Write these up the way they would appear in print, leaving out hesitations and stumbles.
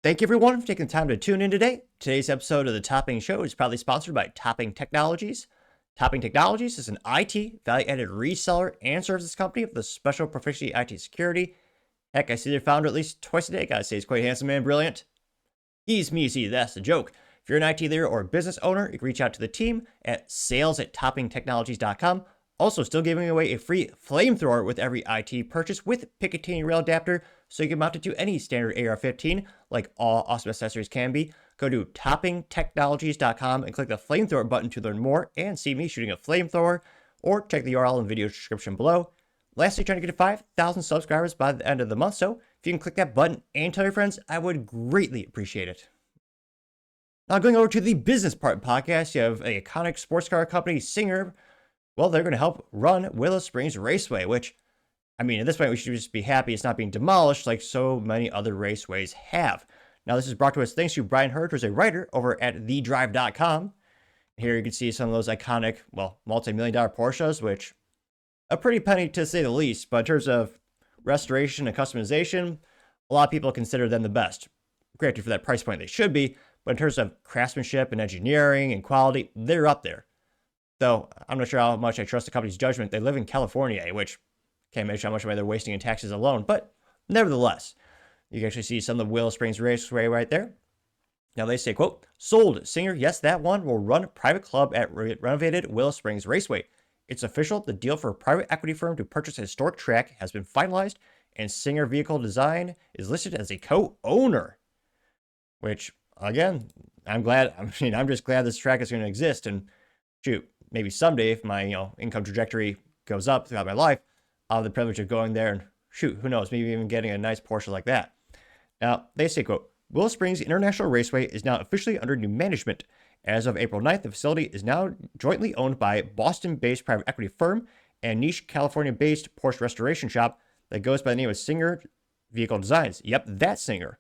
Thank you everyone for taking the time to tune in today. Today's episode of the Topping Show is proudly sponsored by Topping Technologies. Topping Technologies is an IT value-added reseller and services company with a special proficiency IT security. Heck, I see their founder at least twice a day. Gotta say, he's quite handsome and brilliant. He's me, see, that's the joke. If you're an IT leader or a business owner, you can reach out to the team at sales@toppingtechnologies.com. Also, still giving away a free flamethrower with every IT purchase with Picatinny rail adapter, so you can mount it to any standard AR-15, like all awesome accessories can be. Go to toppingtechnologies.com and click the flamethrower button to learn more and see me shooting a flamethrower, or check the URL in the video description below. Lastly, trying to get to 5,000 subscribers by the end of the month, so if you can click that button and tell your friends, I would greatly appreciate it. Now, going over to the business part of the podcast, you have an iconic sports car company, Singer. Well, they're going to help run Willow Springs Raceway, which, I mean, at this point, we should just be happy it's not being demolished like so many other raceways have. Now, this is brought to us thanks to Brian Hurd, who's a writer over at thedrive.com. Here you can see some of those iconic, well, multi-million-dollar Porsches, which a pretty penny to say the least, but in terms of restoration and customization, a lot of people consider them the best. Granted, for that price point, they should be, but in terms of craftsmanship and engineering and quality, they're up there. Though I'm not sure how much I trust the company's judgment. They live in California, which can't imagine how much money they're wasting in taxes alone. But nevertheless, you can actually see some of the Willow Springs Raceway right there. Now they say, quote, sold. Singer, yes, that one will run a private club at renovated Willow Springs Raceway. It's official. The deal for a private equity firm to purchase a historic track has been finalized, and Singer Vehicle Design is listed as a co-owner. Which, again, I'm just glad this track is going to exist. And shoot, maybe someday if my income trajectory goes up throughout my life, I'll have the privilege of going there and shoot, who knows, maybe even getting a nice Porsche like that. Now, they say, quote, Willow Springs International Raceway is now officially under new management. As of April 9th, the facility is now jointly owned by Boston-based private equity firm and niche California-based Porsche restoration shop that goes by the name of Singer Vehicle Designs. Yep, that Singer.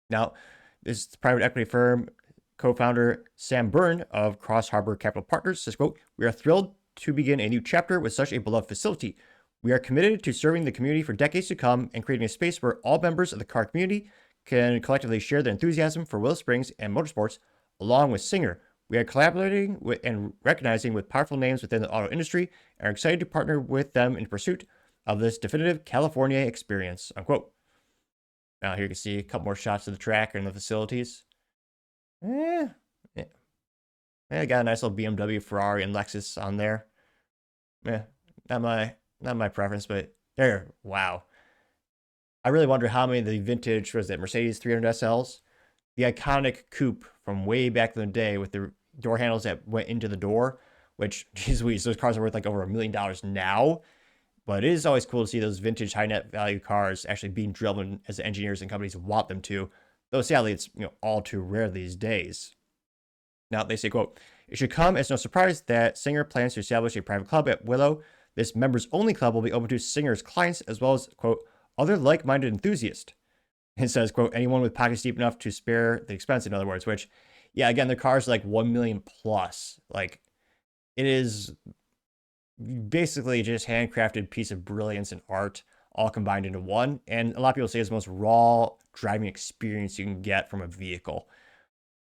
Now, this private equity firm co-founder Sam Byrne of Cross Harbor Capital Partners says, quote, we are thrilled to begin a new chapter with such a beloved facility. We are committed to serving the community for decades to come and creating a space where all members of the car community can collectively share their enthusiasm for Willow Springs and motorsports, along with Singer. We are collaborating with and recognizing with powerful names within the auto industry and are excited to partner with them in pursuit of this definitive California experience, unquote. Now here you can see a couple more shots of the track and the facilities. Yeah. I got a nice little BMW, Ferrari, and Lexus on there. Yeah, not my preference, but there. Wow. I really wonder how many of the vintage, was that Mercedes 300 SLs, the iconic coupe from way back in the day with the door handles that went into the door, which, geez Louise, those cars are worth like over $1 million now. But it is always cool to see those vintage high net value cars actually being driven as the engineers and companies want them to. Though sadly, it's all too rare these days. Now they say, quote, it should come as no surprise that Singer plans to establish a private club at Willow. This members only club will be open to Singer's clients as well as, quote, other like-minded enthusiasts. It says, quote, anyone with pockets deep enough to spare the expense, in other words, which, yeah, again, the car's like 1 million plus. Like, it is basically just handcrafted piece of brilliance and art all combined into one. And a lot of people say it's the most raw driving experience you can get from a vehicle,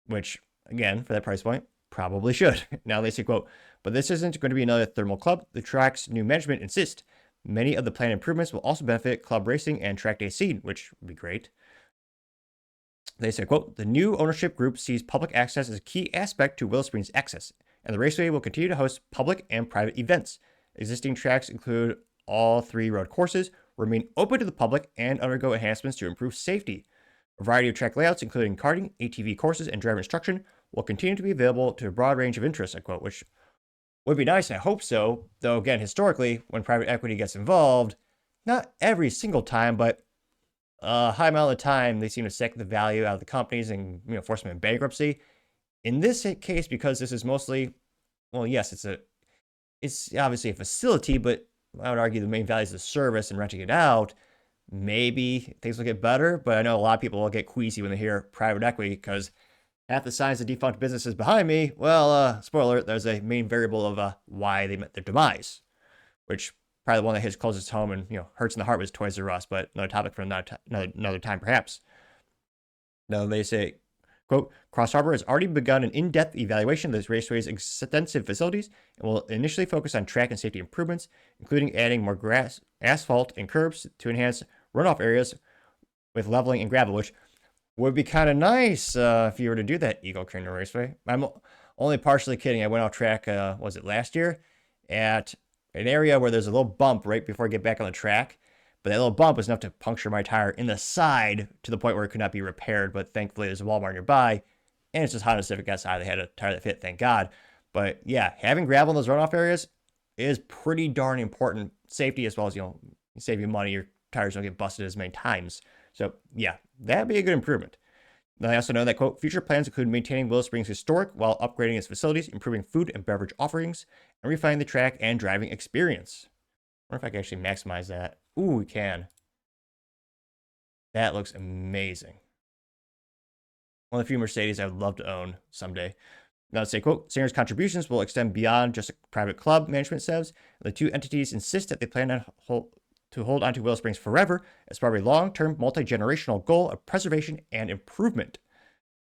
which, again, for that price point, probably should. Now they say, quote, but this isn't going to be another thermal club. The track's new management insists many of the planned improvements will also benefit club racing and track day scene, which would be great. They say, quote, the new ownership group sees public access as a key aspect to Willow Springs access, and the raceway will continue to host public and private events. Existing tracks include all 3 road courses, remain open to the public, and undergo enhancements to improve safety. A variety of track layouts, including karting, ATV courses, and driver instruction, will continue to be available to a broad range of interests, unquote, which would be nice. I hope so. Though, again, historically, when private equity gets involved, not every single time, but a high amount of the time, they seem to suck the value out of the companies and force them in bankruptcy. In this case, because this is mostly, well, yes, it's obviously a facility, but I would argue the main value is the service and renting it out. Maybe things will get better, but I know a lot of people will get queasy when they hear private equity because half the signs of defunct businesses behind me, well, spoiler alert, there's a main variable of why they met their demise, which probably the one that hits closest home and hurts in the heart was Toys R Us, but another topic for another time perhaps. Now they say, quote, Cross Harbor has already begun an in-depth evaluation of this raceway's extensive facilities and will initially focus on track and safety improvements, including adding more grass, asphalt, and curbs to enhance runoff areas with leveling and gravel, which would be kind of nice if you were to do that, Eagle Canyon Raceway. I'm only partially kidding. I went off track, was it last year, at an area where there's a little bump right before I get back on the track. But that little bump was enough to puncture my tire in the side to the point where it could not be repaired. But thankfully, there's a Walmart nearby, and it's just Honda Civic SI. They had a tire that fit, thank God. But yeah, having gravel in those runoff areas is pretty darn important. Safety as well as, save you money. Your tires don't get busted as many times. So yeah, that'd be a good improvement. I also know that, quote, future plans include maintaining Willow Springs historic while upgrading its facilities, improving food and beverage offerings, and refining the track and driving experience. I wonder if I can actually maximize that. Ooh, we can. That looks amazing. One of the few Mercedes I would love to own someday. Now let's say, quote, Singer's contributions will extend beyond just a private club, management says. The two entities insist that they plan to hold onto Willow Springs forever as part of a long-term, multi-generational goal of preservation and improvement.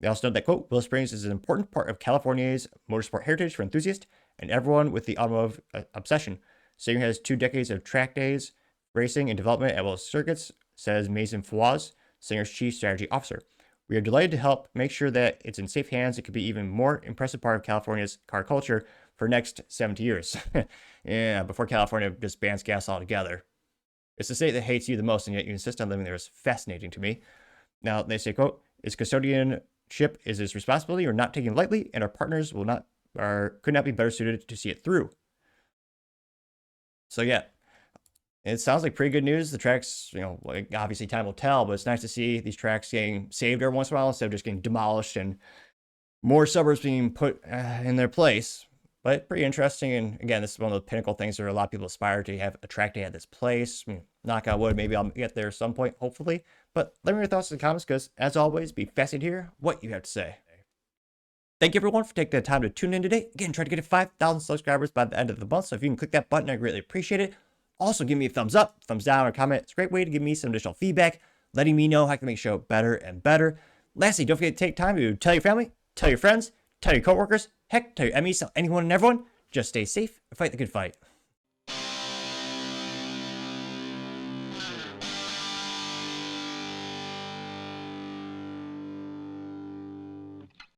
They also note that, quote, Willow Springs is an important part of California's motorsport heritage for enthusiasts and everyone with the automotive obsession. Singer has 2 decades of track days, racing, and development at Willow Circuits, says Mason Fawaz, Singer's chief strategy officer. We are delighted to help make sure that it's in safe hands. It could be even more impressive part of California's car culture for next 70 years. Yeah, before California just bans gas altogether. It's the state that hates you the most, and yet you insist on living there. Is fascinating to me. Now, they say, quote, its custodianship is its responsibility. We're not taking it lightly, and our partners could not be better suited to see it through. So yeah, it sounds like pretty good news. The tracks, obviously time will tell, but it's nice to see these tracks getting saved every once in a while instead of just getting demolished and more suburbs being put in their place. But pretty interesting. And again, this is one of the pinnacle things that a lot of people aspire to have a track day at this place. Knock on wood, maybe I'll get there at some point, hopefully. But let me know your thoughts in the comments because, as always, be fascinated to hear what you have to say. Thank you, everyone, for taking the time to tune in today. Again, try to get to 5,000 subscribers by the end of the month. So if you can click that button, I greatly appreciate it. Also, give me a thumbs up, thumbs down, or comment. It's a great way to give me some additional feedback, letting me know how I can make the show better and better. Lastly, don't forget to take time to tell your family, tell your friends, tell your coworkers, heck, tell your enemies, tell anyone and everyone. Just stay safe and fight the good fight.